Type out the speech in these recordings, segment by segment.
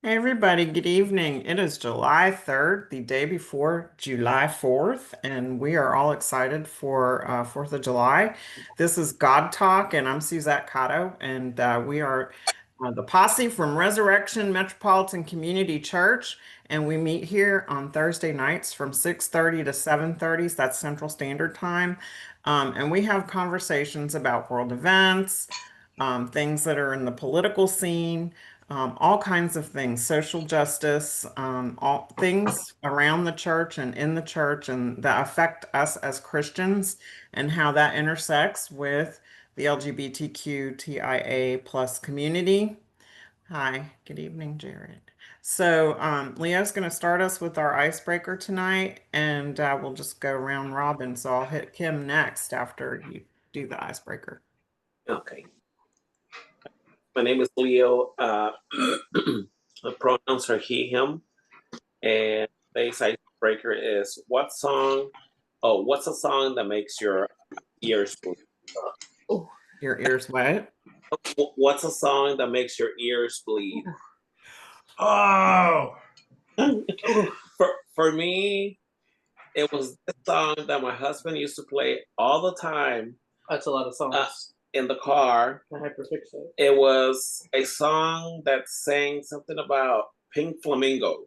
Hey everybody, good evening. It is July 3rd, the day before July 4th, and we are all excited for 4th of July. This is God Talk, and I'm Suzette Cotto, and we are the posse from Resurrection Metropolitan Community Church, and we meet here on Thursday nights from 6:30 to 7:30, so that's Central Standard Time, and we have conversations about world events, things that are in the political scene, all kinds of things, social justice, all things around the church and in the church and that affect us as Christians and how that intersects with the LGBTQ TIA plus community. Hi, good evening, Jared. So, Leo's going to start us with our icebreaker tonight, and we'll just go round robin. So I'll hit Kim next after you do the icebreaker. Okay. My name is Leo. The pronouns are he, him. And today's icebreaker is what's a song that makes your ears bleed? Oh, your ears wet? What's a song that makes your ears bleed? Oh, For me, it was this song that my husband used to play all the time That's a lot of songs. in the car. I hyperfixate. It was a song that sang something about pink flamingo.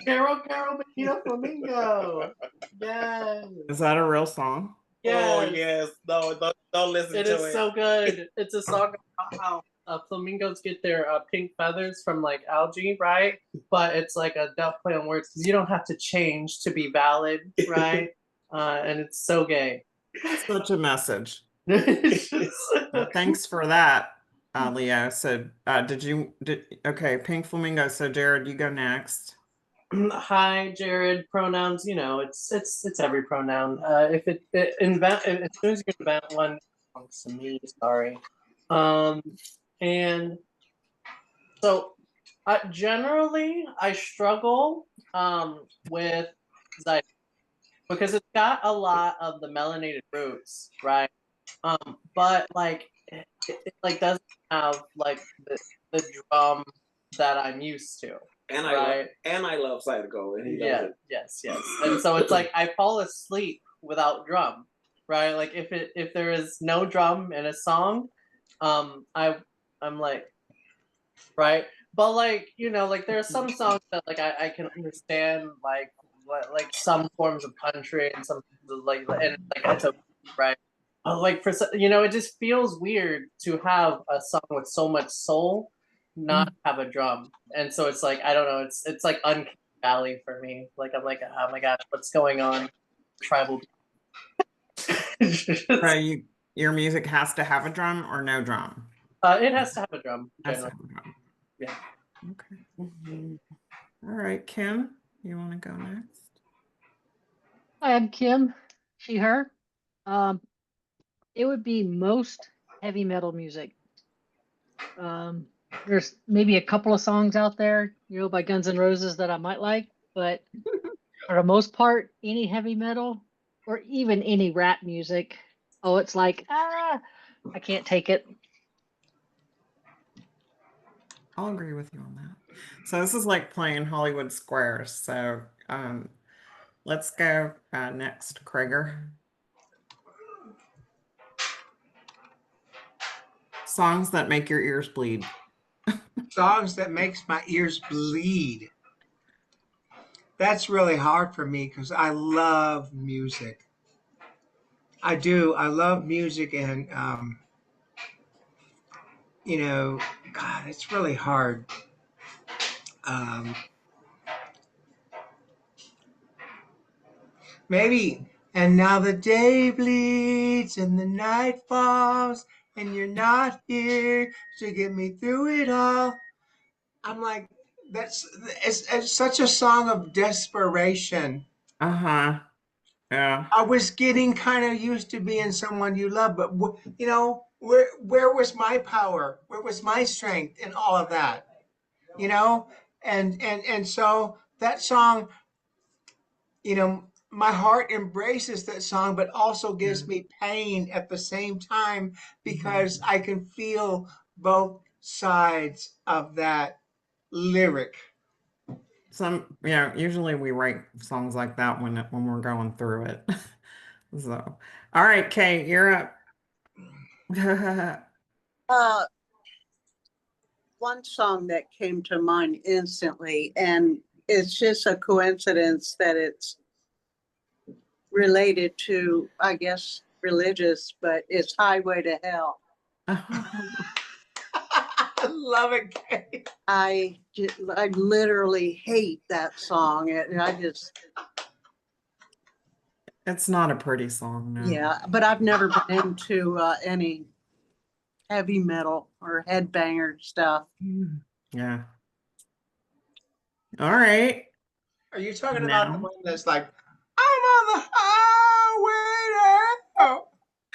Carol, Bonita Flamingo. Yes. Is that a real song? Oh Yes. yes, no, don't listen It to is so good. It's a song about how flamingos get their pink feathers from like algae, right? But it's like a duck play on words because you don't have to change to be valid, right? And it's so gay. Such a message. It's just- Thanks for that, Leo. So, okay, Pink Flamingo. So, Jared, you go next. Hi, Jared. Pronouns, it's every pronoun. If as soon as you invent one, it belongs to me. Sorry. And so, generally, I struggle with like because it's got a lot of the melanated roots, right? But like it like doesn't have like the drum that I'm used to. And Right. I love Psycho, and he Yeah, does it. yes. And so it's like I fall asleep without drum, right? Like if there is no drum in a song, I'm like, right? But like, like there are some songs that like I can understand like some forms of country and some like and like it's a right. Like it just feels weird to have a song with so much soul not have a drum, and so it's like I don't know, it's like uncanny valley for me. Like I'm like, oh my gosh, what's going on? Tribal. So, your music has to have a drum or no drum? It has to have a drum. Has to Generally. have a drum. Yeah. Okay. All right, Kim, you want to go next? Hi, I'm Kim, she, her. It would be most heavy metal music. There's maybe a couple of songs out there, by Guns N' Roses that I might like, but for the most part, any heavy metal or even any rap music, it's like, I can't take it. I'll agree with you on that. So this is like playing Hollywood Squares. So let's go next, Krager. Songs that make your ears bleed. songs that makes my ears bleed. That's really hard for me because I love music. I do. I love music, and God, it's really hard. Um, Maybe. And now the day bleeds and the night falls, and you're not here to get me through it all. I'm like, it's such a song of desperation. Uh-huh. Yeah. I was getting kind of used to being someone you love, but where was my power? Where was my strength in all of that? You know, and so that song, my heart embraces that song, but also gives me pain at the same time because I can feel both sides of that lyric. Some, usually we write songs like that when we're going through it. So, all right, Kay, you're up. Uh, one song that came to mind instantly, and it's just a coincidence that it's related to, I guess, religious, but it's Highway to Hell. I love it, Kay. I literally hate that song. It's not a pretty song, no. Yeah, but I've never been into any heavy metal or headbanger stuff. Yeah. All right. Are you talking about the Now. one that's like, I'm on the highway to hell.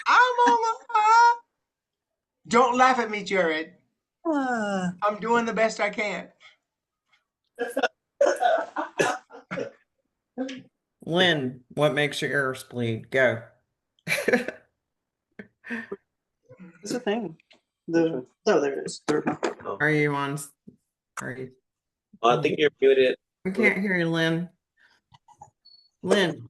I'm on the highway. Don't laugh at me, Jared. I'm doing the best I can. Lynn, what makes your ears bleed? Go. It's a thing. There it is. Are you on? Are you? I think you're muted. We can't hear you, Lynn. Lynn.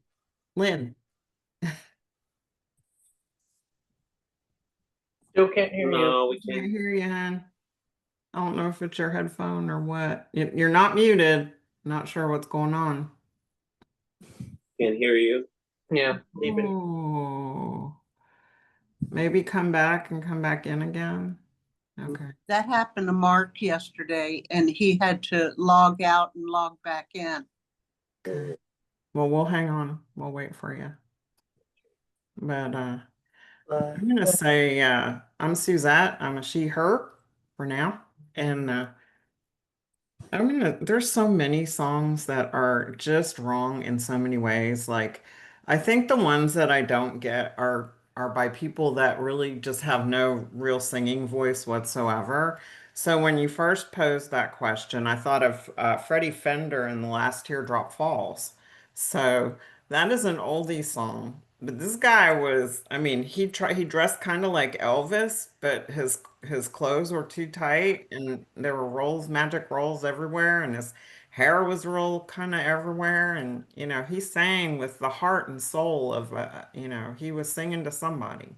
Still can't hear you. No, we Can't can't. hear you, hon. I don't know if it's your headphone or what. You're not muted. Not sure what's going on. Can't hear you. Yeah. Oh. Maybe come back and come back in again. Okay. That happened to Mark yesterday, and he had to log out and log back in. Okay. Well, we'll hang on. We'll wait for you. But I'm gonna say I'm Suzette. I'm a she, her for now. And there's so many songs that are just wrong in so many ways. Like, I think the ones that I don't get are by people that really just have no real singing voice whatsoever. So when you first posed that question, I thought of Freddie Fender in The Last Teardrop Falls. So that is an oldie song. But this guy was, I mean, he dressed kind of like Elvis, but his clothes were too tight and there were magic rolls everywhere, and his hair was real kind of everywhere. And, he sang with the heart and soul of, he was singing to somebody.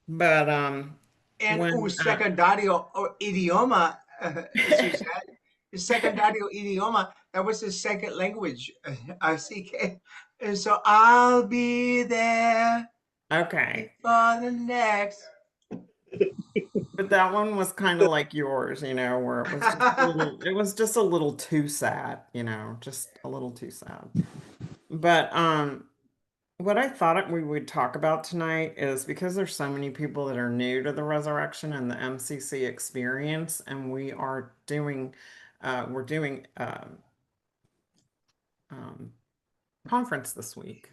But, And when, secundario idioma, Suzette. Secundario idioma, that was his second language, ICK. And so I'll be there okay. for the next. But that one was kind of like yours, where it was just a little too sad, just a little too sad. But what I thought we would talk about tonight is, because there's so many people that are new to the Resurrection and the MCC experience, and we're doing conference this week.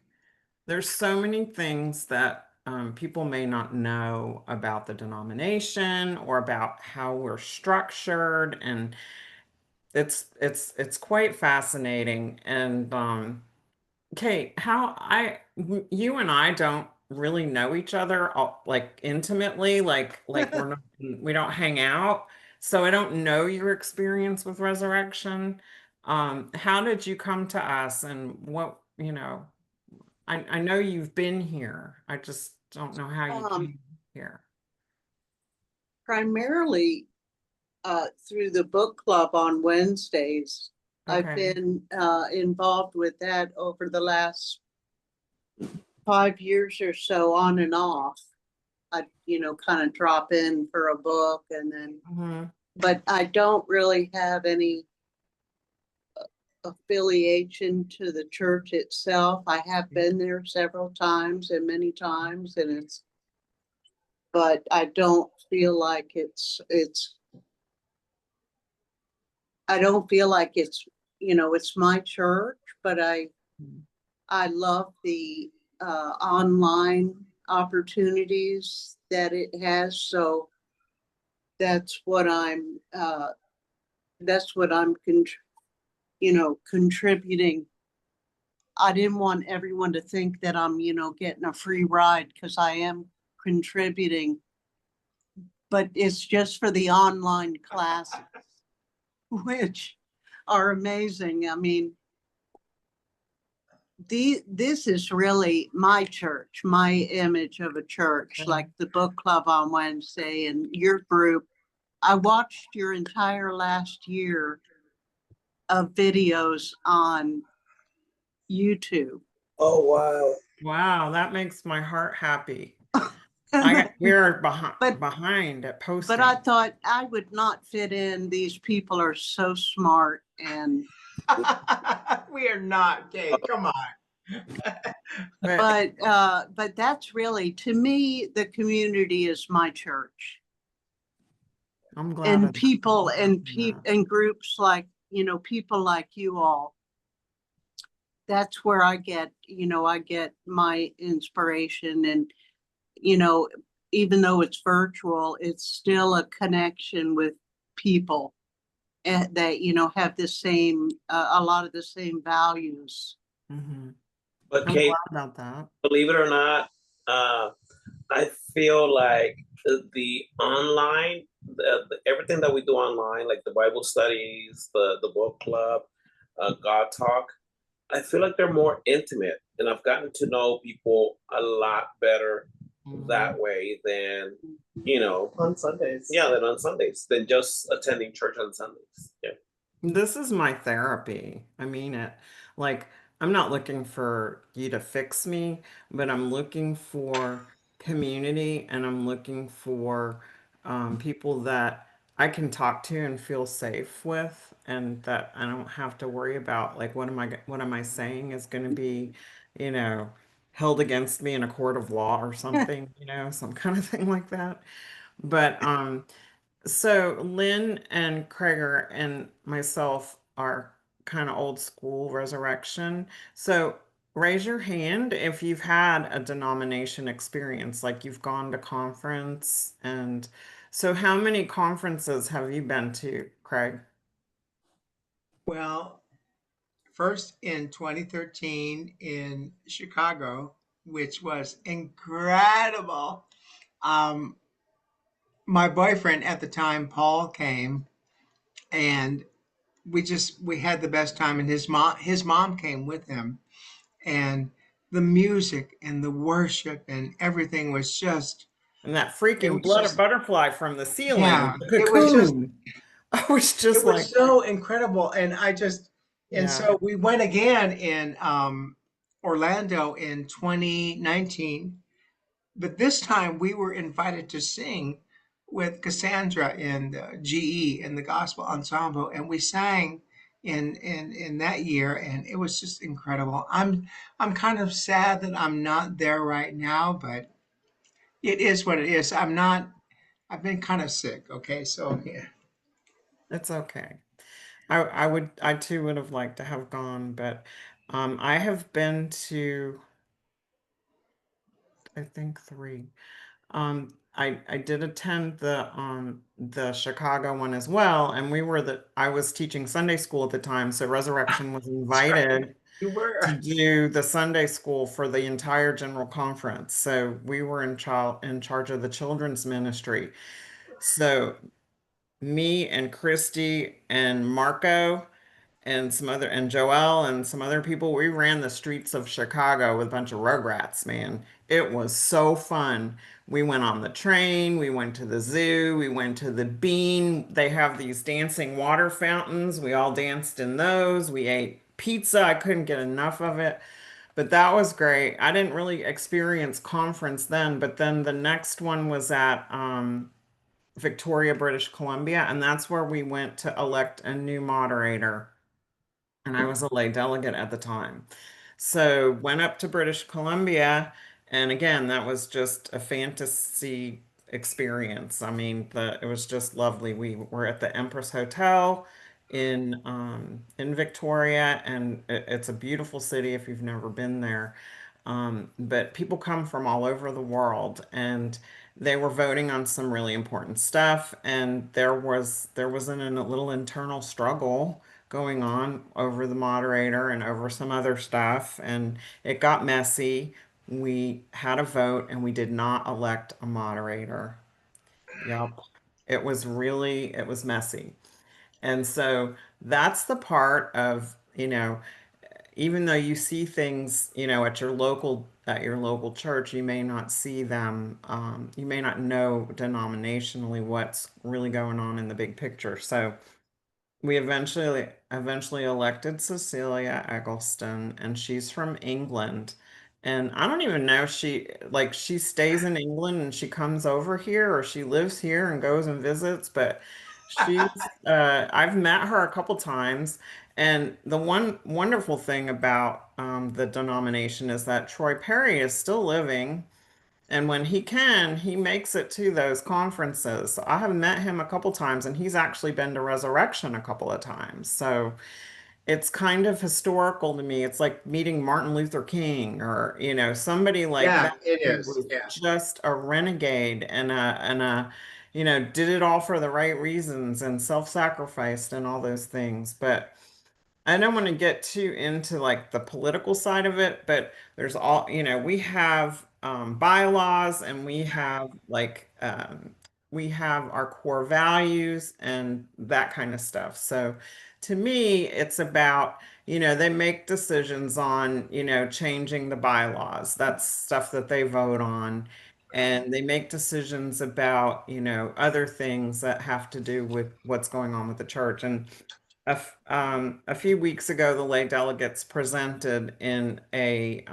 There's so many things that people may not know about the denomination or about how we're structured, and it's quite fascinating. And Kate, you and I don't really know each other like intimately, like we don't hang out, so I don't know your experience with Resurrection. How did you come to us, and I know you've been here. I just don't know how you came here. Primarily through the book club on Wednesdays. Okay. I've been involved with that over the last 5 years or so, on and off. I, kind of drop in for a book and then, but I don't really have any affiliation to the church itself. I have been there several times and many times, and but I don't feel like it's I don't feel like it's my church, but I love the online opportunities that it has. So that's what I'm contributing. I didn't want everyone to think that I'm, getting a free ride, because I am contributing, but it's just for the online classes. which are amazing. I mean, this is really my church, my image of a church, like the book club on Wednesday and your group. I watched your entire last year of videos on YouTube. Oh wow. Wow, that makes my heart happy. but We're but behind at I posting. thought I would not fit in. These people are so smart, and We are not, Kate. Come on. But but that's really, to me, the community is my church. I'm glad And of people that. and groups like, people like you all, that's where I get, I get my inspiration. And you know even though it's virtual, it's still a connection with people that have the same, a lot of the same values. Hmm. But I'm Kate, glad about that. believe it or not, uh, I feel like the online, everything that we do online, like the Bible studies, the book club, God Talk, I feel like they're more intimate, and I've gotten to know people a lot better that way than On Sundays. yeah, than on Sundays, than just attending church on Sundays. Yeah. This is my therapy. I mean it. Like, I'm not looking for you to fix me, but I'm looking for community and I'm looking for people that I can talk to and feel safe with, and that I don't have to worry about like what am I saying is going to be, you know, held against me in a court of law or something, some kind of thing like that. But so Lynn and Krager and myself are kind of old school resurrection. So raise your hand if you've had a denomination experience, like you've gone to conference. And so how many conferences have you been to, Craig? Well, first in 2013 in Chicago, which was incredible. Um, my boyfriend at the time, Paul, came, and we had the best time, and his mom came with him, and the music and the worship and everything was just, And that it freaking was just, butterfly from the ceiling, yeah, the it was just, cocoon. I was it just was like, so incredible. And yeah. so we went again in Orlando in 2019, but this time we were invited to sing with Cassandra in the GE in the gospel ensemble, and we sang in that year, and it was just incredible. I'm kind of sad that I'm not there right now, but it is what it is. I'm not. I've been kind of sick. Okay, so yeah. It's okay. I too would have liked to have gone, but I have been to, I think, three. I did attend the Chicago one as well, and I was teaching Sunday school at the time, so Resurrection was That's right. invited You to were. do the Sunday school for the entire general conference. So we were in charge of the children's ministry. So me and Christy and Marco and Joel and some other people, we ran the streets of Chicago with a bunch of rugrats, man. It was so fun. We went on the train, we went to the zoo, we went to the Bean. They have these dancing water fountains. We all danced in those. We ate pizza. I couldn't get enough of it. But that was great. I didn't really experience conference then, but then the next one was at Victoria, British Columbia, and that's where we went to elect a new moderator, and I was a lay delegate at the time. So went up to British Columbia, and again, that was just a fantasy experience. I mean, it was just lovely. We were at the Empress Hotel in Victoria, and it's a beautiful city if you've never been there. But people come from all over the world, and they were voting on some really important stuff, and there was a little internal struggle going on over the moderator and over some other stuff, and it got messy. We had a vote, and we did not elect a moderator. Yep. It was messy. And so that's the part of, even though you see things, at your local church, you may not see them, you may not know denominationally what's really going on in the big picture. So we eventually elected Cecilia Eggleston, and she's from England. And I don't even know if she stays in England and she comes over here, or she lives here and goes and visits, but I've met her a couple times. And the one wonderful thing about the denomination is that Troy Perry is still living. And when he can, he makes it to those conferences. So I have met him a couple times, and he's actually been to Resurrection a couple of times. So it's kind of historical to me. It's like meeting Martin Luther King, or, somebody like Yeah, that it who is. was Yeah. just a renegade did it all for the right reasons and self-sacrificed and all those things. But I don't want to get too into like the political side of it, but we have bylaws, and we have our core values and that kind of stuff. So to me, it's about, they make decisions on, changing the bylaws. That's stuff that they vote on. And they make decisions about, other things that have to do with what's going on with the church. And a few weeks ago, the lay delegates presented in a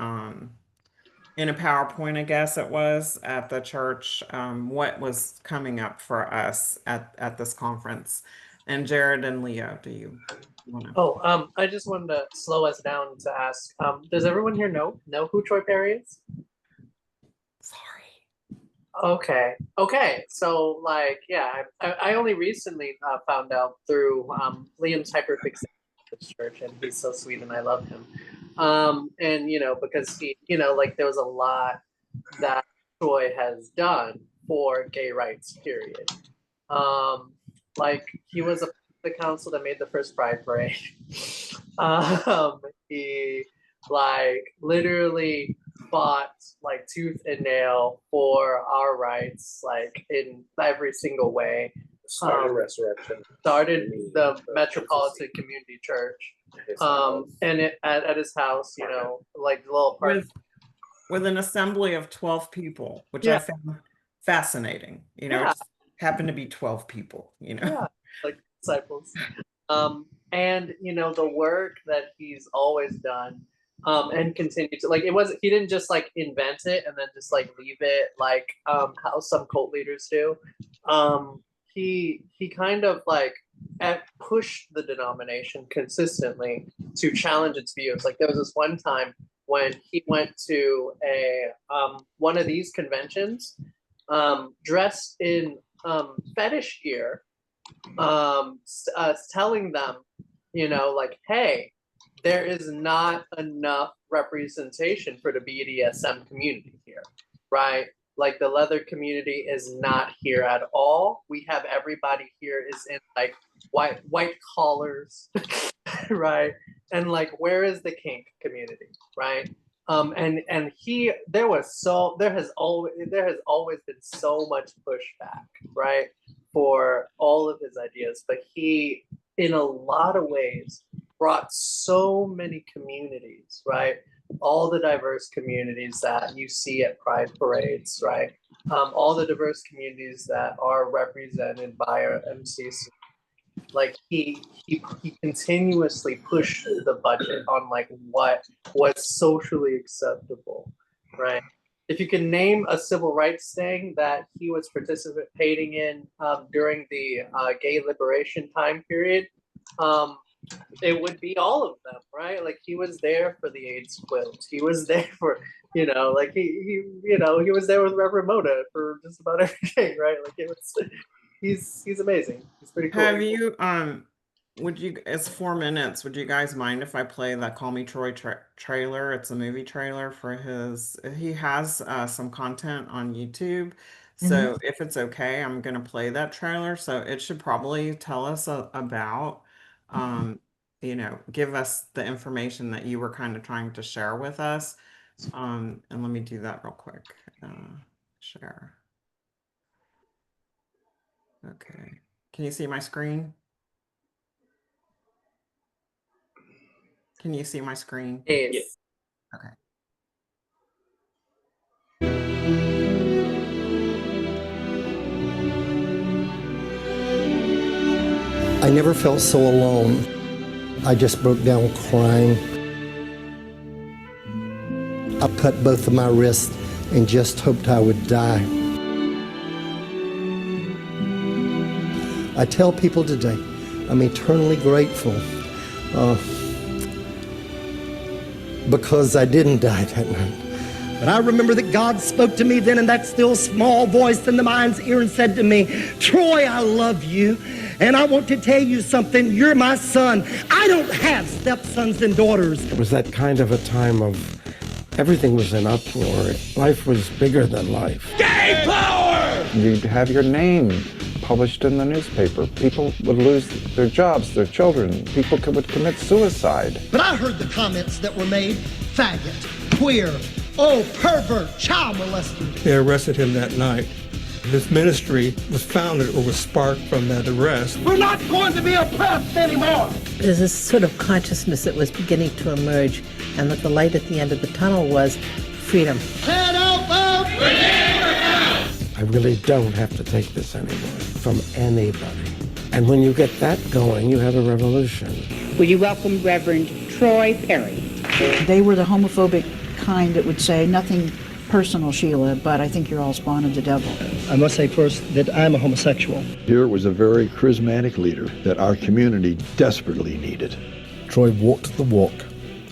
PowerPoint, I guess it was, at the church, what was coming up for us at this conference. And Jared and Leo, do you want to? Oh, I just wanted to slow us down to ask, does everyone here know who Troy Perry is? Sorry. Okay. So like, yeah, I only recently found out through Liam's hyperfixation at this church, and he's so sweet and I love him. And because he, like there was a lot that Troy has done for gay rights, period. Like he was the council that made the first Pride Parade. He like literally fought like tooth and nail for our rights, like in every single way. Started Resurrection. Started the Metropolitan Community Church. And at his house, like the little park. With an assembly of 12 people, which I found fascinating. It just happened to be 12 people, Yeah, like disciples. And the work that he's always done, and continued to, like, he didn't just like invent it and then just like leave it like how some cult leaders do. He kind of like pushed the denomination consistently to challenge its views. Like there was this one time when he went to a one of these conventions, dressed in fetish gear, telling them, like, hey, there is not enough representation for the BDSM community here, right? Like the leather community is not here at all. We have everybody here is in like white collars, right? And like, where is the kink community, right? And there has always been so much pushback, right, for all of his ideas, but he, in a lot of ways, brought so many communities, right? All the diverse communities that you see at Pride parades, right? All the diverse communities that are represented by our MCC. Like he continuously pushed the budget on like what was socially acceptable, right? If you can name a civil rights thing that he was participating in during the gay liberation time period, it would be all of them, right? Like he was there for the AIDS quilt. He was there for, like he was there with Reverend Mona for just about everything, right? Like he's amazing. He's pretty cool. Have you it's 4 minutes. Would you guys mind if I play the Call Me Troy trailer? It's a movie trailer for he has some content on YouTube. So if it's okay, I'm gonna play that trailer. So it should probably tell us about, give us the information that you were kind of trying to share with us. And let me do that real quick. Share. Okay. Can you see my screen? Can you see my screen? Yes. Yes. Okay. I never felt so alone. I just broke down crying. I cut both of my wrists and just hoped I would die. I tell people today, I'm eternally grateful because I didn't die that night. But I remember that God spoke to me then in that still small voice in the mind's ear and said to me, Troy, I love you. And I want to tell you something. You're my son. I don't have stepsons and daughters. It was that kind of a time of everything was in uproar. Life was bigger than life. Gay power! You'd have your name published in the newspaper. People would lose their jobs, their children. People would commit suicide. But I heard the comments that were made, faggot, queer, oh, pervert, child molester. They arrested him that night. His ministry was founded or was sparked from that arrest. We're not going to be oppressed anymore. There's this sort of consciousness that was beginning to emerge, and that the light at the end of the tunnel was freedom. Head up, up! I really don't have to take this anymore from anybody. And when you get that going, you have a revolution. Will you welcome Reverend Troy Perry? They were the homophobic kind that would say nothing personal, Sheila, but I think you're all spawn of the devil. I must say first that I'm a homosexual. Here was a very charismatic leader that our community desperately needed. Troy walked the walk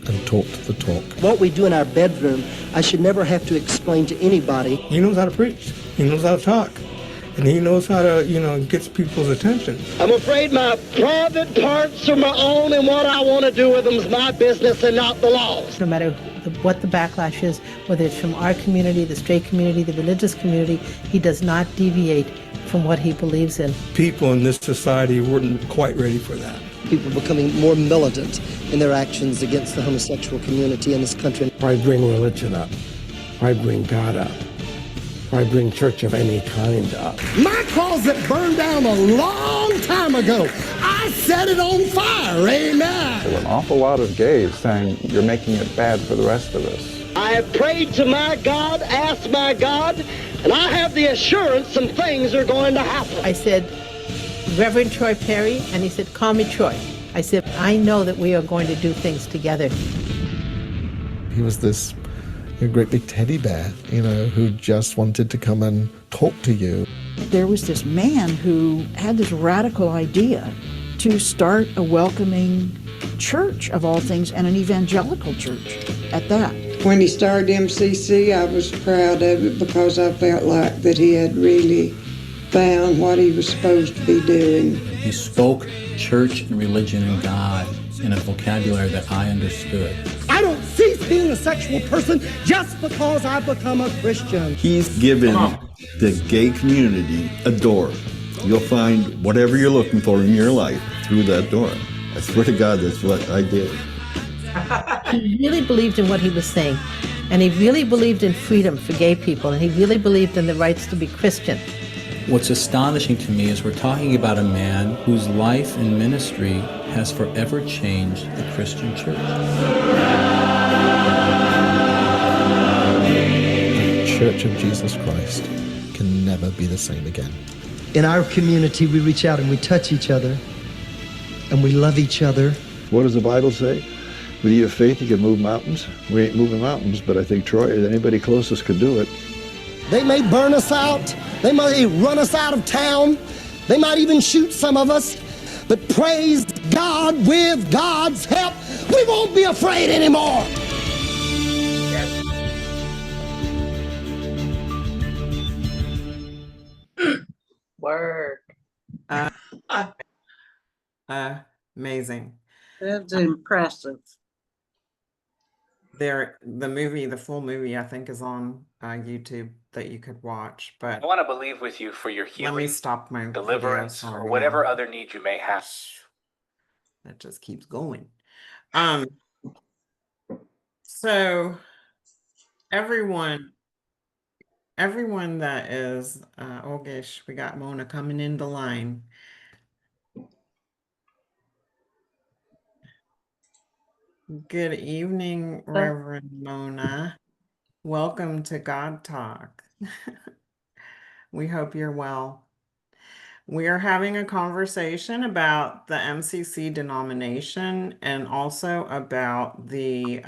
and talked the talk. What we do in our bedroom, I should never have to explain to anybody. He knows how to preach. He knows how to talk. And he knows how to, get people's attention. I'm afraid my private parts are my own, and what I want to do with them is my business and not the law's. No matter what the backlash is, whether it's from our community, the straight community, the religious community, he does not deviate from what he believes in. People in this society weren't quite ready for that. People becoming more militant in their actions against the homosexual community in this country. Why bring religion up? Why bring God up? Why bring church of any kind up? My closet burned down a long time ago. I set it on fire, amen. There were an awful lot of gays saying, you're making it bad for the rest of us. I have prayed to my God, asked my God, and I have the assurance some things are going to happen. I said, Reverend Troy Perry, and he said, call me Troy. I said, I know that we are going to do things together. He was this great big teddy bear, who just wanted to come and talk to you. There was this man who had this radical idea to start a welcoming church, of all things, and an evangelical church at that. When he started MCC, I was proud of it because I felt like that he had really found what he was supposed to be doing. He spoke church and religion and God in a vocabulary that I understood. I don't cease being a sexual person just because I become a Christian. He's given the gay community a door. You'll find whatever you're looking for in your life through that door. I swear to God, that's what I did. He really believed in what he was saying, and he really believed in freedom for gay people, and he really believed in the rights to be Christian. What's astonishing to me is we're talking about a man whose life and ministry has forever changed the Christian church. The Church of Jesus Christ can never be the same again. In our community, we reach out and we touch each other, and we love each other. What does the Bible say? With your faith, you can move mountains. We ain't moving mountains, but I think Troy, anybody closest could do it. They may burn us out. They might run us out of town. They might even shoot some of us. But praise God, with God's help, we won't be afraid anymore. Word. Amazing. That's impressive. The full movie, I think, is on YouTube that you could watch. But I want to believe with you for your healing, let me stop my deliverance, video, or whatever other need you may have. That just keeps going. So everyone that is, oh gosh, we got Mona coming in the line. Good evening, Reverend Mona. Welcome to God Talk. We hope you're well. We are having a conversation about the MCC denomination and also about the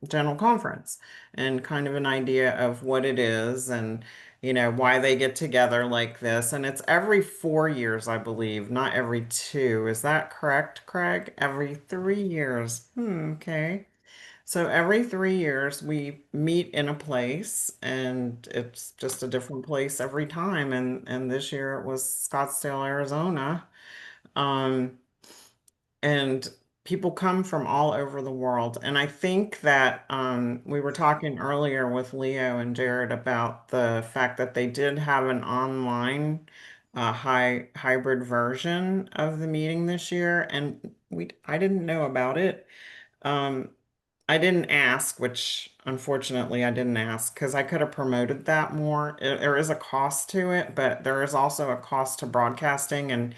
General Conference and kind of an idea of what it is and, why they get together like this. And it's every 4 years, I believe, not every two. Is that correct, Craig? Every 3 years. Okay. So every 3 years we meet in a place and it's just a different place every time. And this year it was Scottsdale, Arizona. Um, and people come from all over the world. And I think that we were talking earlier with Leo and Jared about the fact that they did have an online hybrid version of the meeting this year, and I didn't know about it. Um, I didn't ask, which unfortunately I didn't ask because I could have promoted that more. There is a cost to it, but there is also a cost to broadcasting and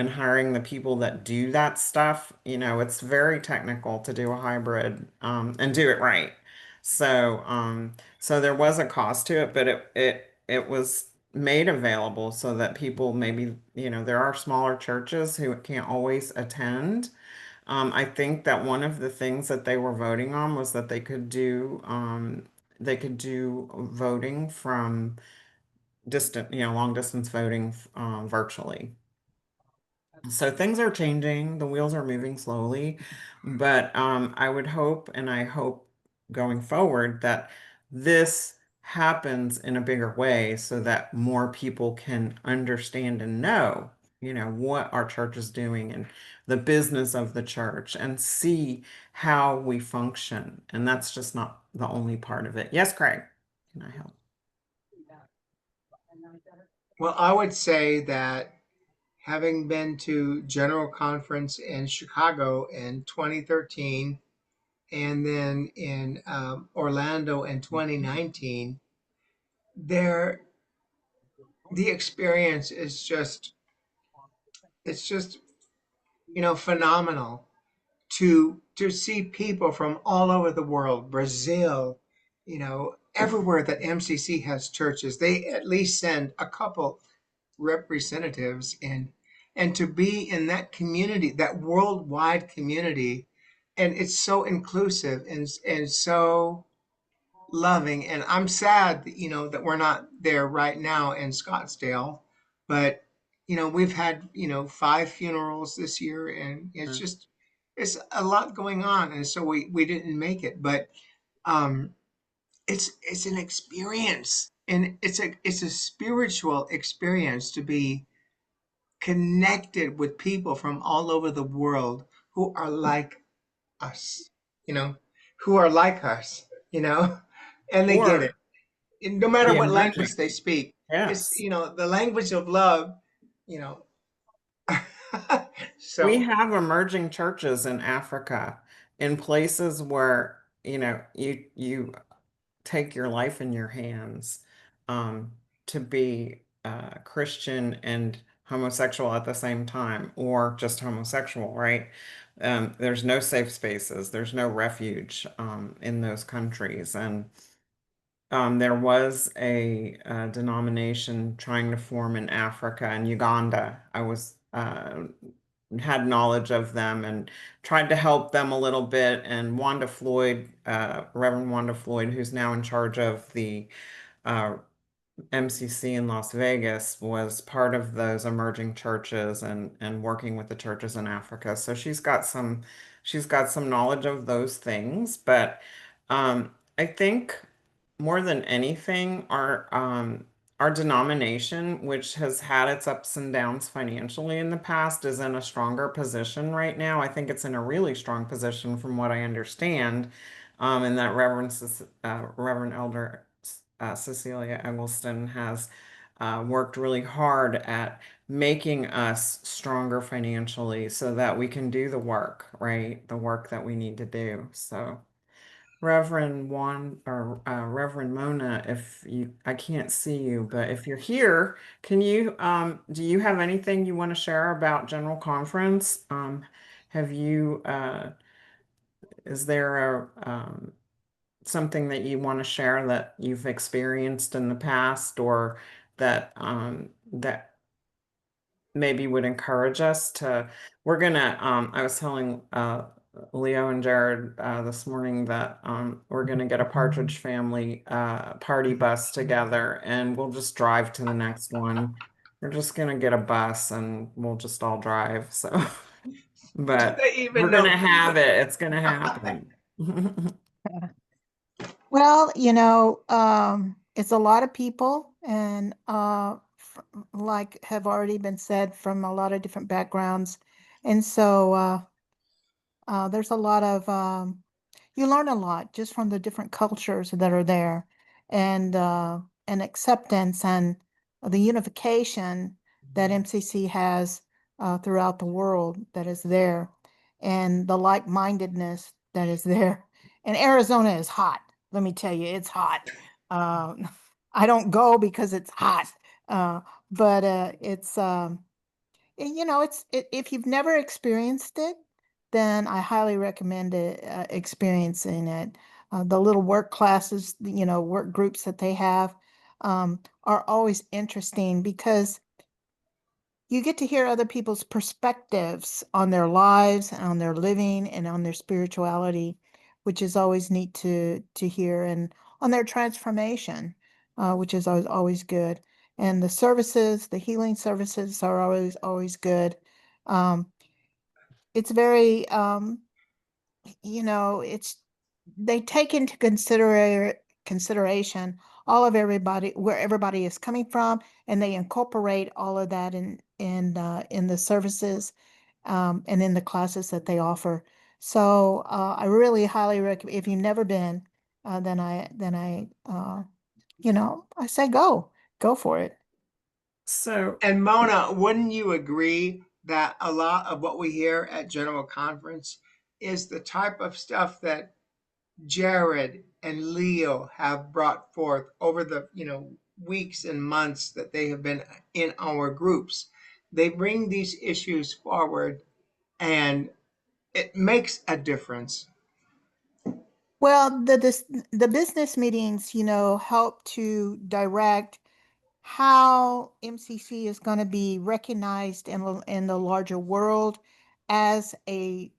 hiring the people that do that stuff. It's very technical to do a hybrid and do it right. So there was a cost to it, but it was made available so that people maybe, there are smaller churches who can't always attend. I think that one of the things that they were voting on was that they could do voting from distant, long distance voting virtually. So things are changing, the wheels are moving slowly, but I would hope, and I hope going forward, that this happens in a bigger way so that more people can understand and know, what our church is doing and the business of the church and see how we function. And that's just not the only part of it. Yes, Craig, can I help? Well, I would say that having been to General Conference in Chicago in 2013 and then in Orlando in 2019, there the experience is just it's just phenomenal to see people from all over the world, Brazil, everywhere that MCC has churches, they at least send a couple representatives and to be in that community, that worldwide community, and it's so inclusive and so loving. And I'm sad that, that we're not there right now in Scottsdale, but we've had 5 funerals this year, and it's a lot going on, and so we didn't make it, but um it's an experience, and it's a spiritual experience to be connected with people from all over the world who are like us, you know, who are like us, and they get Or it. And no matter the what emerging. language they speak, it's, Yes. the language of love, you know. We So, have emerging churches in Africa, in places where, you take your life in your hands um, to be Christian and homosexual at the same time, or just homosexual, right? There's no safe spaces, there's no refuge in those countries. And there was a denomination trying to form in Africa and Uganda. I was had knowledge of them and tried to help them a little bit. And Wanda Floyd, Reverend Wanda Floyd, who's now in charge of the uh, MCC in Las Vegas, was part of those emerging churches and working with the churches in Africa. So she's got some knowledge of those things. But I think more than anything, our denomination, which has had its ups and downs financially in the past, is in a stronger position right now. I think it's in a really strong position from what I understand, and that Reverend Elder Cecilia Eggleston has worked really hard at making us stronger financially so that we can do the work, right? The work that we need to do. So. Reverend Juan or Reverend Mona, I can't see you, but if you're here, do you have anything you want to share about General Conference? Have you is there something that you want to share that you've experienced in the past, or that maybe would encourage us to? We're gonna. I was telling Leo and Jared this morning that we're gonna get a Partridge Family party bus together, and we'll just drive to the next one. We're just gonna get a bus and we'll just all drive. So, but they even we're know? gonna have it. It's gonna happen. Well, it's a lot of people, and like have already been said, from a lot of different backgrounds, and so there's a lot of you learn a lot just from the different cultures that are there, and acceptance and the unification that MCC has throughout the world that is there, and the like-mindedness that is there. And Arizona is hot. Let me tell you, it's hot. I don't go because it's hot, but it's if you've never experienced it, then I highly recommend it, experiencing it. The little work classes, work groups that they have, are always interesting because you get to hear other people's perspectives on their lives and on their living and on their spirituality, which is always neat to hear, and on their transformation, which is always good. And the services, the healing services, are always good. Um, it's very it's they take into consideration all of everybody, where everybody is coming from, and they incorporate all of that in the services, and in the classes that they offer. So I really highly recommend. If you've never been, I say go for it. So, And Mona, wouldn't you agree that a lot of what we hear at General Conference is the type of stuff that Jared and Leo have brought forth over the weeks and months that they have been in our groups? They bring these issues forward, and it makes a difference. Well, the business meetings, help to direct how MCC is going to be recognized in the larger world as a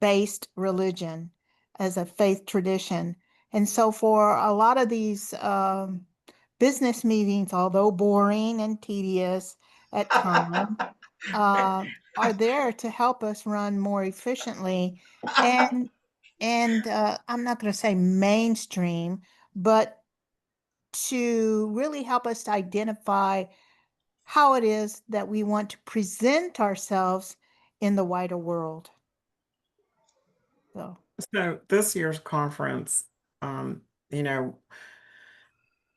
based religion, as a faith tradition. And so for a lot of these business meetings, although boring and tedious at times, are there to help us run more efficiently, and I'm not going to say mainstream, but to really help us to identify how it is that we want to present ourselves in the wider world. So this year's conference, um, you know,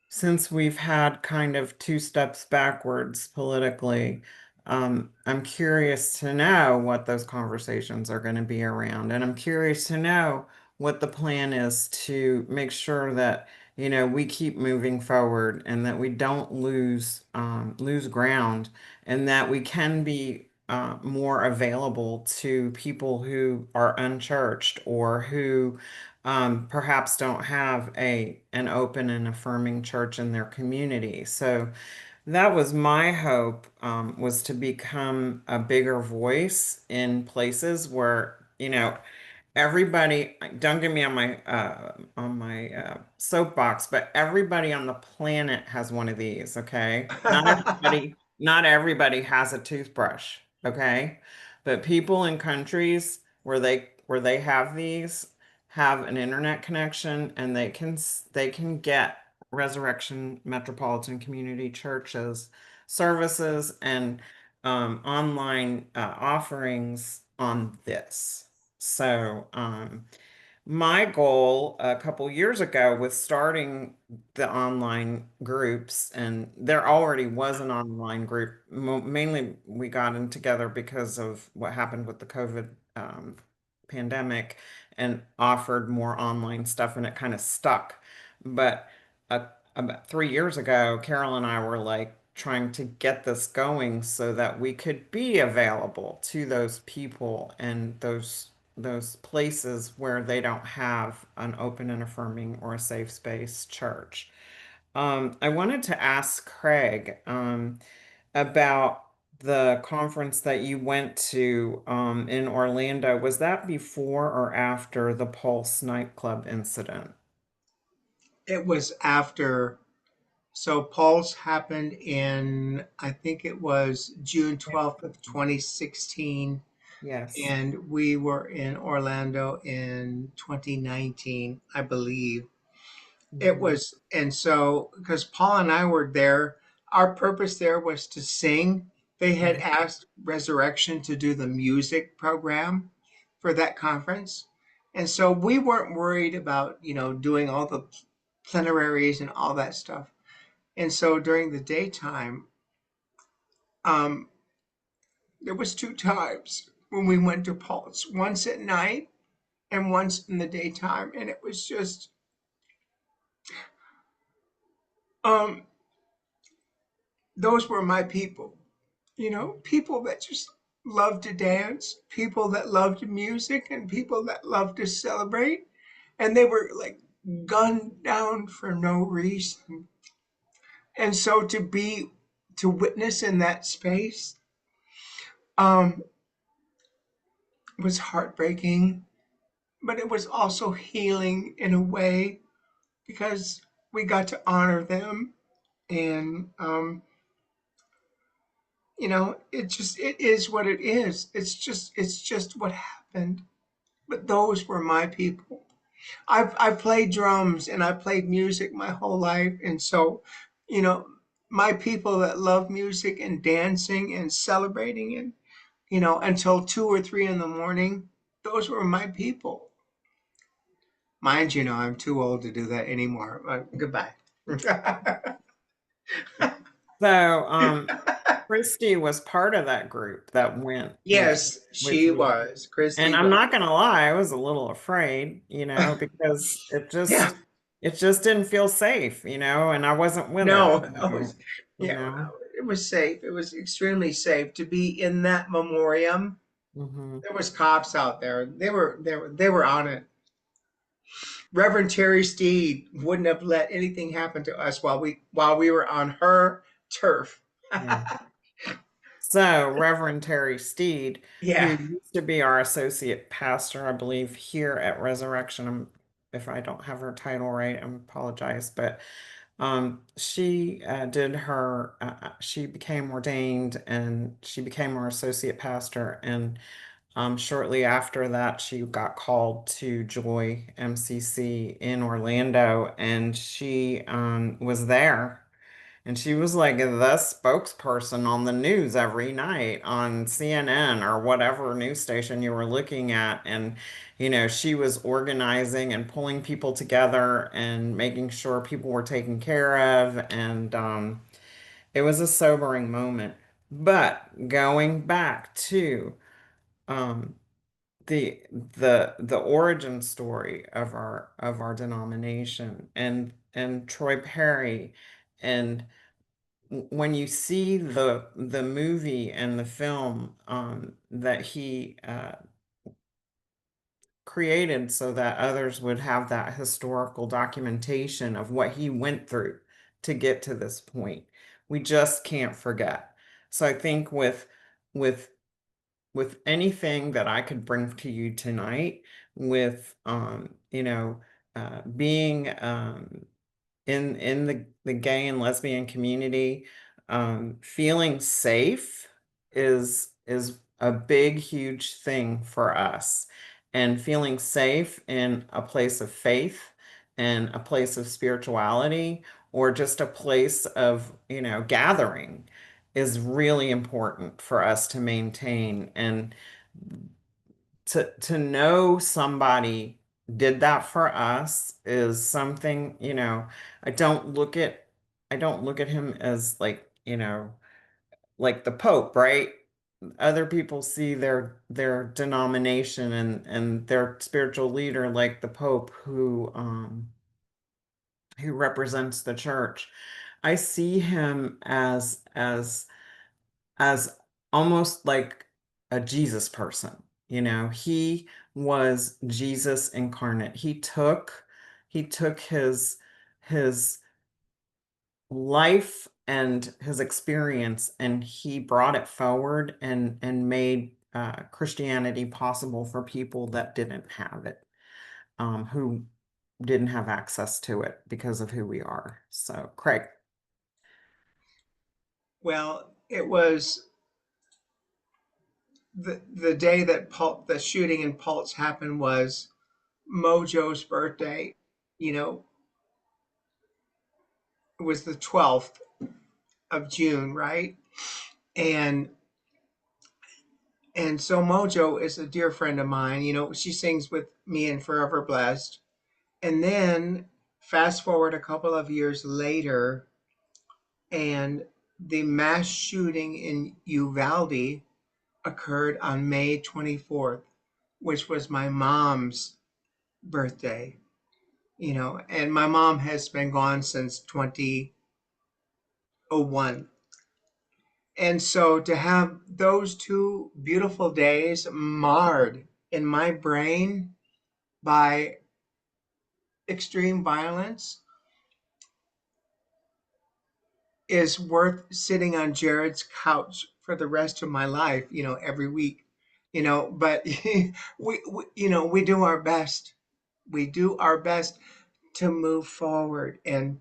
since we've had kind of two steps backwards politically, I'm curious to know what those conversations are going to be around. And I'm curious to know what the plan is to make sure that, we keep moving forward and that we don't lose ground, and that we can be more available to people who are unchurched, or who perhaps don't have an open and affirming church in their community. So that was my hope, was to become a bigger voice in places where, everybody, don't get me on my soapbox, but everybody on the planet has one of these, okay? Not everybody has a toothbrush, okay? But people in countries where they have these have an internet connection, and they can get Resurrection Metropolitan Community Churches services and online offerings on this. So, my goal a couple years ago with starting the online groups, and there already was an online group. Mainly, we got in together because of what happened with the COVID pandemic, and offered more online stuff, and it kind of stuck. But uh, about 3 years ago, Carol and I were like trying to get this going so that we could be available to those people and those those places where they don't have an open and affirming or a safe space church. I wanted to ask Craig about the conference that you went to in Orlando. Was that before or after the Pulse nightclub incident? It was after. So Pulse happened in, I think it was June 12th of 2016. Yes. And we were in Orlando in 2019, I believe. It was, and so because Paul and I were there, our purpose there was to sing. They had asked Resurrection to do the music program for that conference. And so we weren't worried about, doing all the plenaries and all that stuff. And so during the daytime, um, there was 2 times when we went to Pulse, once at night and once in the daytime. And it was just, um, those were my people, people that just loved to dance, people that loved music, and people that loved to celebrate. And they were like gunned down for no reason. And so to witness in that space, um, was heartbreaking, but it was also healing in a way because we got to honor them. And it is what it is. It's just what happened. But those were my people. I've played drums and I played music my whole life, and so, you know, my people that love music and dancing and celebrating and, until 2 or 3 in the morning, those were my people. Mind you, I'm too old to do that anymore. Goodbye. So, Christy was part of that group that went Yes, with she you. was. Christy And I'm was. not gonna lie, I was a little afraid, because Yeah. it just didn't feel safe, and I wasn't with her. No, You yeah, know. it was safe. It was extremely safe to be in that memoriam. Mhm. There was cops out there. They were on it. Reverend Terry Steed wouldn't have let anything happen to us while we were on her turf. Yeah. So, Reverend Terry Steed, who Yeah. used to be our associate pastor, I believe, here at Resurrection. If I don't have her title right, I apologize. But she did she became ordained and she became our associate pastor. And shortly after that, she got called to Joy MCC in Orlando, and she was there. And she was like the spokesperson on the news every night on CNN or whatever news station you were looking at. And, she was organizing and pulling people together and making sure people were taken care of. And it was a sobering moment. But going back to um, the the origin story of our denomination and Troy Perry, and when you see the movie and the film that he created so that others would have that historical documentation of what he went through to get to this point, we just can't forget. So I think with with anything that I could bring to you tonight, with being in the gay and lesbian community, feeling safe is a big, huge thing for us. And feeling safe in a place of faith and a place of spirituality or just a place of, gathering is really important for us to maintain. And to know somebody did that for us is something, I don't look at I don't look at him as like, like the Pope, right? Other people see their denomination and their spiritual leader like the Pope who represents the church. I see him as almost like a Jesus person. He was Jesus incarnate. He took his life and his experience, and he brought it forward and made Christianity possible for people that didn't have it, who didn't have access to it because of who we are. So, Craig. Well, it was the day that the shooting in Pulse happened was Mojo's birthday. You know, it was the 12th of June, right? And so Mojo is a dear friend of mine. You know, she sings with me in Forever Blessed. And then fast forward a couple of years later, and the mass shooting in Uvalde occurred on May 24th, which was my mom's birthday. You know, and my mom has been gone since 2001. And so to have those two beautiful days marred in my brain by extreme violence is worth sitting on Jared's couch for the rest of my life, you know, every week, you know, but we you know, we do our best. We do our best to move forward and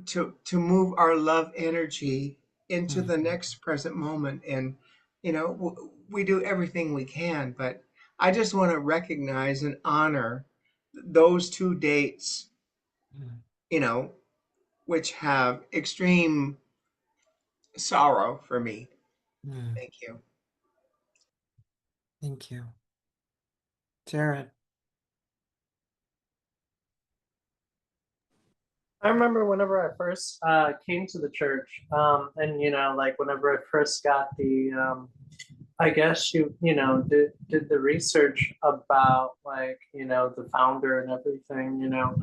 to move our love energy into the next present moment. And, you know, we do everything we can, but I just want to recognize and honor those two dates, you know, which have extreme sorrow for me. Thank you. Thank you. Jared. I remember whenever I first came to the church, and you know, like whenever I first got the, I guess you know, did the research about like, you know, the founder and everything, you know,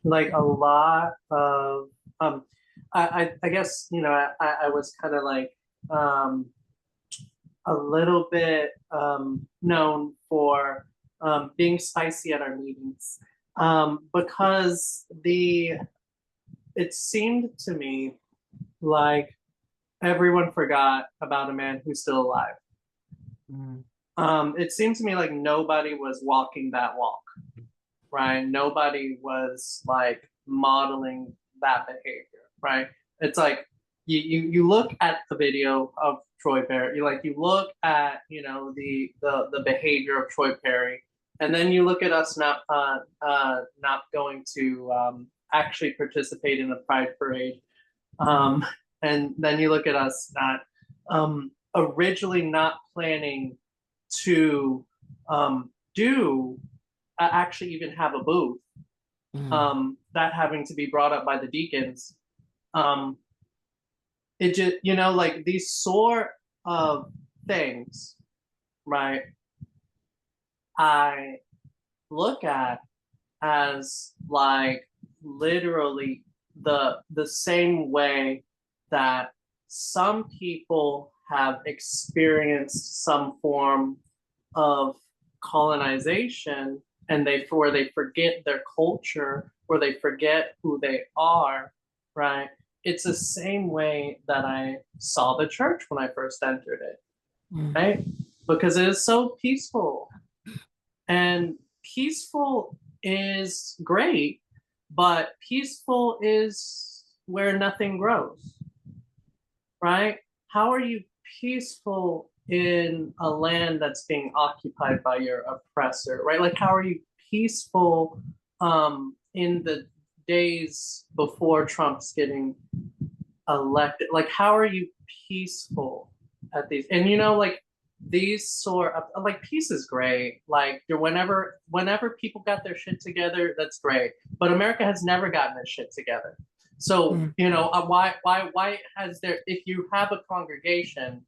like a lot of, I guess, you know, I was kind of like a little bit known for being spicy at our meetings. Because it seemed to me like everyone forgot about a man who's still alive. It seemed to me like nobody was walking that walk, right? Nobody was like modeling that behavior, right? It's like you look at the video of Troy Perry, you look at, you know, the behavior of Troy Perry, and then you look at us not going to actually participate in the Pride Parade, and then you look at us not originally not planning to actually even have a booth, that having to be brought up by the deacons. It just, you know, like these sort of things, right? I look at as like literally the same way that some people have experienced some form of colonization, and where they forget their culture, where they forget who they are, right? It's the same way that I saw the church when I first entered it, right? Because it is so peaceful. And peaceful is great, but peaceful is where nothing grows, right? How are you peaceful in a land that's being occupied by your oppressor, right? Like, how are you peaceful in the days before Trump's getting elected? Like, how are you peaceful at these? And, you know, like, these sort of, like, peace is great. Like, whenever people got their shit together, that's great. But America has never gotten their shit together. So, you know, why has there, if you have a congregation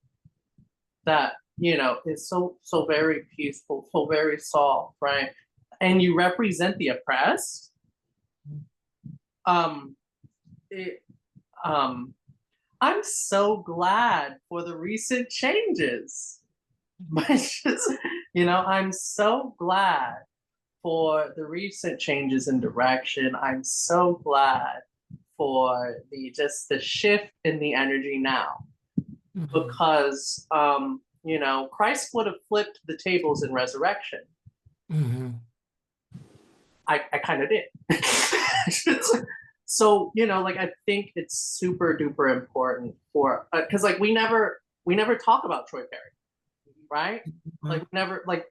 that, you know, is so very peaceful, so very soft, right? And you represent the oppressed, I'm so glad for the recent changes, But just, I'm so glad for the recent changes in direction. I'm so glad for the shift in the energy now, because Christ would have flipped the tables in resurrection. I kind of did. So I think it's super duper important for because we never talk about Troy Perry, right?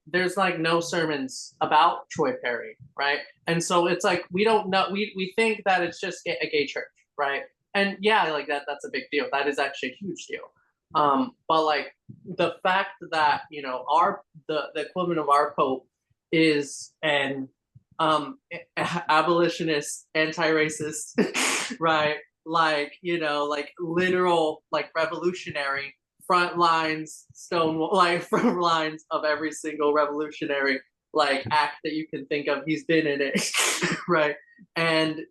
There's no sermons about Troy Perry, right? And so it's we don't know, we think that it's just a gay church, right? And yeah, that's a big deal. That is actually a huge deal. But the fact that the equivalent of our Pope is an abolitionist, anti-racist, right? Literal revolutionary, front lines, front lines of every single revolutionary act that you can think of. He's been in it, right? And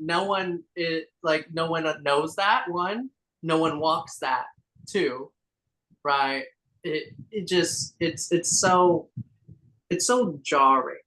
no one knows that. One, no one walks that. Two, right? It's so jarring,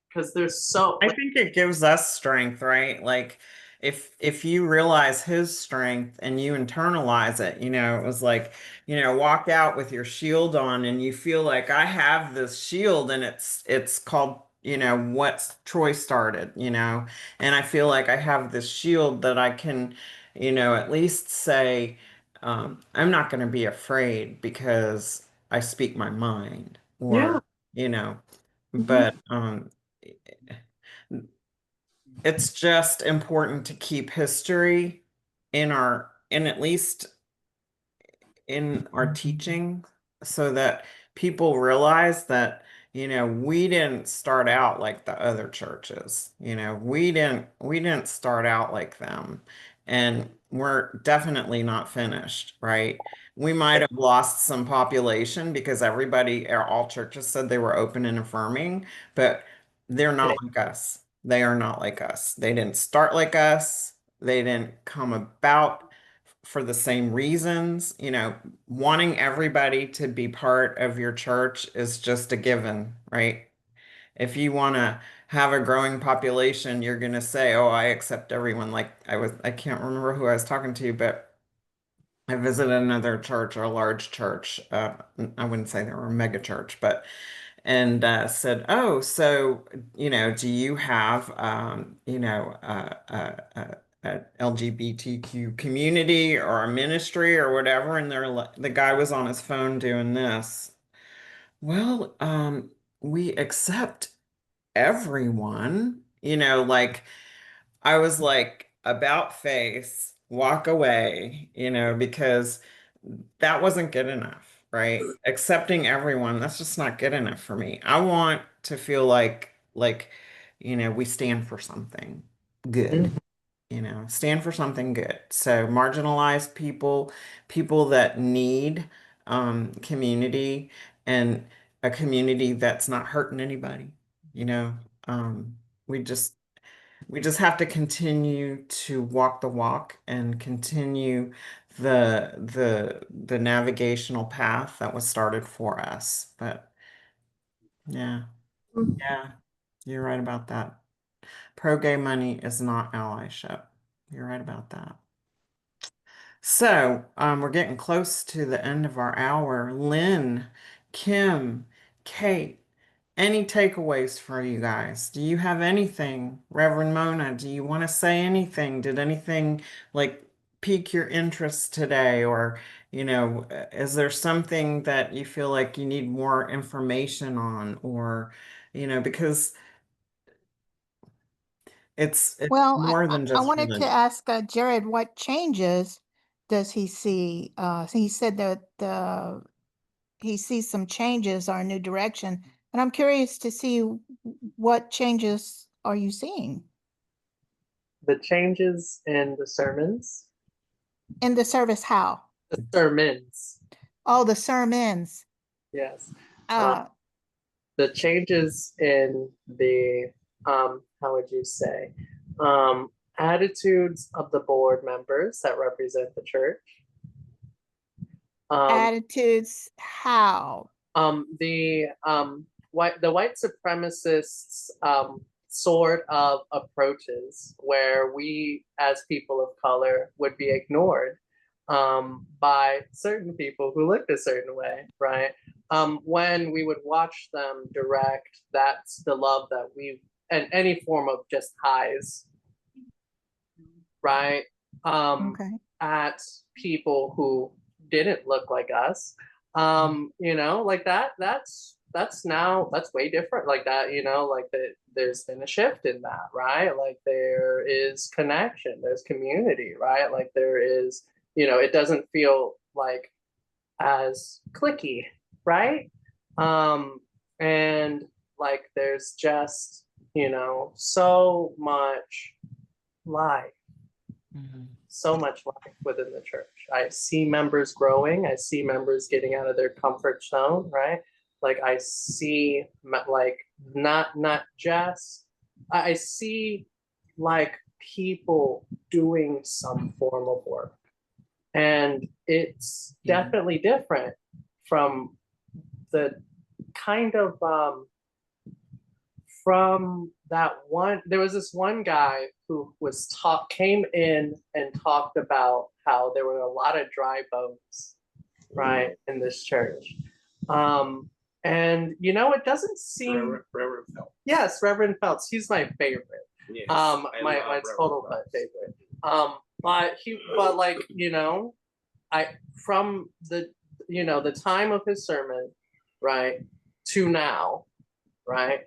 because there's so I think it gives us strength, right? If you realize his strength and you internalize it, it was walk out with your shield on and you feel like I have this shield, and it's called, what Troy started, and I feel like I have this shield that I can, at least say, I'm not going to be afraid because I speak my mind, or, but it's just important to keep history in at least in our teaching, so that people realize that, we didn't start out like the other churches. We didn't start out like them, and we're definitely not finished, right? We might have lost some population because all churches said they were open and affirming, but they're not like us. They are not like us. They didn't start like us. They didn't come about for the same reasons. Wanting everybody to be part of your church is just a given, right? If you want to have a growing population, you're going to say, "Oh, I accept everyone." I can't remember who I was talking to, but I visited another church, a large church. I wouldn't say they were a mega church, but and said, "Oh, so do you have a LGBTQ community or a ministry or whatever?" And the guy was on his phone doing this. Well, we accept everyone. I was like, about face, walk away, because that wasn't good enough, right? Accepting everyone, that's just not good enough for me. I want to feel like, we stand for something good, stand for something good. So marginalized people that need community, and a community that's not hurting anybody, you know. Um, we just we just have to continue to walk the walk and continue the navigational path that was started for us. But yeah, yeah, you're right about that. Pro-gay money is not allyship. You're right about that. So, we're getting close to the end of our hour. Lynn, Kim, Kate, any takeaways for you guys? Do you have anything? Reverend Mona, do you want to say anything? Did anything pique your interest today? Or, is there something that you feel like you need more information on? Or, because it's Well, more I than I just wanted to religion. ask Jared, what changes does he see? He said that he sees some changes or a new direction, and I'm curious to see what changes are you seeing the changes in the sermons. in the service? How? The sermons. Oh, the sermons. Yes. Uh, The changes in the how would you say, attitudes of the board members that represent the church. Attitudes. How? The white supremacists sort of approaches where we as people of color would be ignored by certain people who looked a certain way, right? When we would watch them direct, that's the love that and any form of just highs, right? Okay. At people who didn't look like us. You know, like that's way different. Like that, you know, like there's been a shift in that, right? Like there is connection, there's community, right? Like there is, you know, it doesn't feel like as cliquey, right? And like there's just, you know, so much life. So much life within the church. I see members growing. I see members getting out of their comfort zone, right? Like I see, like not just. I see like people doing some form of work, and it's definitely different from the kind of from that one. There was this one guy who came in and talked about how there were a lot of dry bones, right, in this church. And you know, it doesn't seem Reverend Phelps. Yes, Reverend Phelps. He's my favorite. Yes, My total favorite. But like, you know, from the, you know, the time of his sermon, right, to now, right,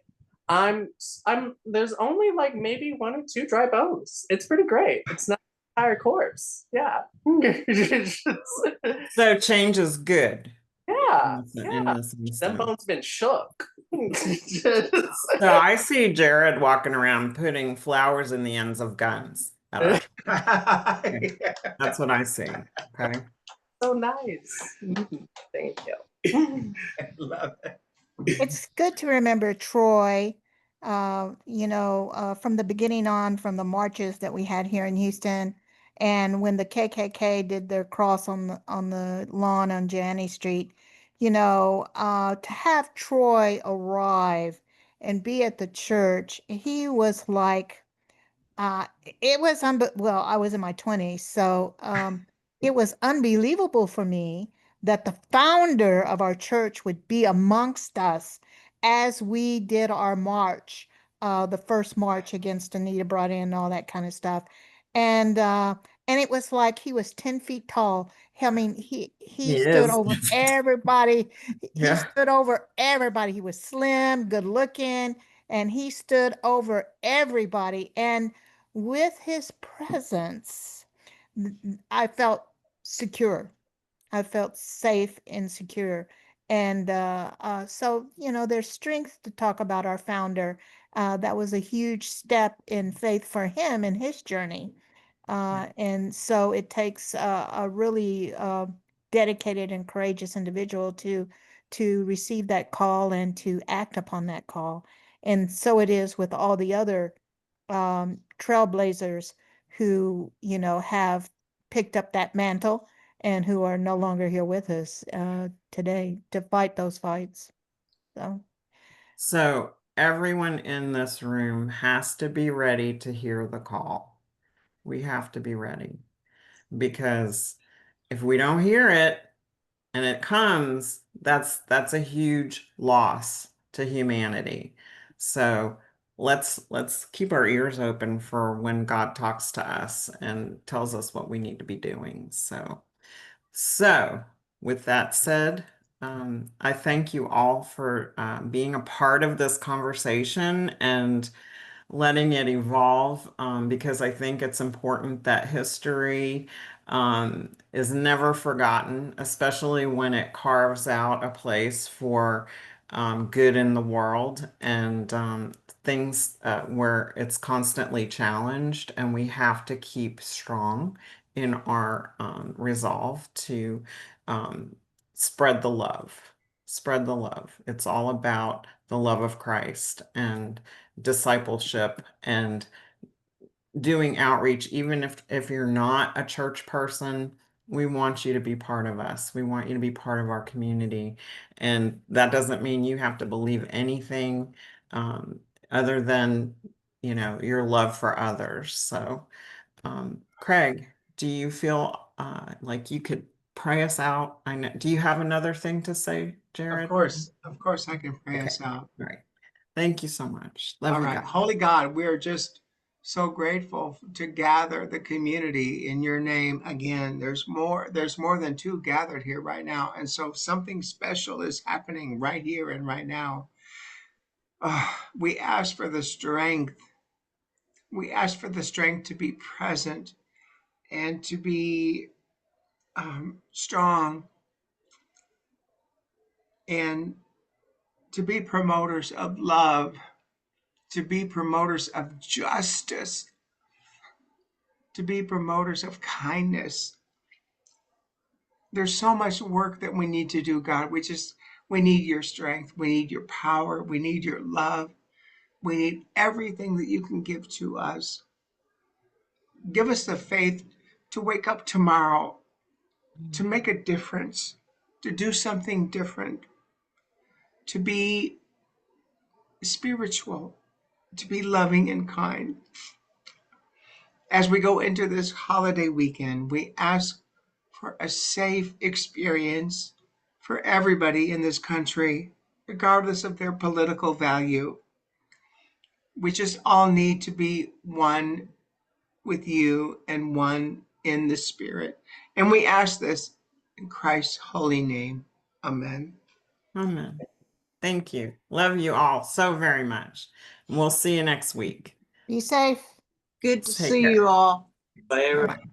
there's only like maybe 1 or 2 dry bones. It's pretty great. It's not an entire corpse. Yeah. So change is good. Yeah. In this instance. Them bones been shook. So I see Jared walking around putting flowers in the ends of guns. That's what I see. Okay. So nice. Thank you. I love it. It's good to remember Troy, you know, from the beginning on, from the marches that we had here in Houston, and when the KKK did their cross on the lawn on Janney Street, you know, to have Troy arrive and be at the church, he was like, it was well, I was in my 20s, so it was unbelievable for me that the founder of our church would be amongst us as we did our march, the first march against Anita brought in and all that kind of stuff. And it was like he was 10 feet tall. I mean, he He stood is. over everybody. He Yeah. stood over everybody. He was slim, good looking, and he stood over everybody. And with his presence, I felt secure. I felt safe and secure. And so, you know, there's strength to talk about our founder. That was a huge step in faith for him in his journey. And so it takes a really dedicated and courageous individual to receive that call and to act upon that call. And so it is with all the other trailblazers who, you know, have picked up that mantle and who are no longer here with us today to fight those fights. So everyone in this room has to be ready to hear the call. We have to be ready, because if we don't hear it and it comes, that's a huge loss to humanity. So let's keep our ears open for when God talks to us and tells us what we need to be doing. So with that said, I thank you all for being a part of this conversation and letting it evolve, because I think it's important that history is never forgotten, especially when it carves out a place for good in the world and things where it's constantly challenged, and we have to keep strong in our resolve to spread the love. Spread the love. It's all about the love of Christ and discipleship and doing outreach. Even if you're not a church person, We want you to be part of us. We want you to be part of our community. And that doesn't mean you have to believe anything other than, your love for others. So, Craig, do you feel like you could pray us out? I know. Do you have another thing to say, Jared? Of course, I can pray us out. All right. Thank you so much. Love All you right, guys. Holy God, we are just so grateful to gather the community in your name again. There's more than two gathered here right now. And so something special is happening right here and right now. We ask for the strength. We ask for the strength to be present and to be strong and to be promoters of love, to be promoters of justice, to be promoters of kindness. There's so much work that we need to do, God. We need your strength. We need your power. We need your love. We need everything that you can give to us. Give us the faith to wake up tomorrow, to make a difference, to do something different, to be spiritual, to be loving and kind. As we go into this holiday weekend, we ask for a safe experience for everybody in this country, regardless of their political value. We just all need to be one with you and one in the Spirit. And we ask this in Christ's holy name. Amen. Amen. Thank you. Love you all so very much. We'll see you next week. Be safe. Good to Take see care. you all. Bye, everybody. Bye-bye.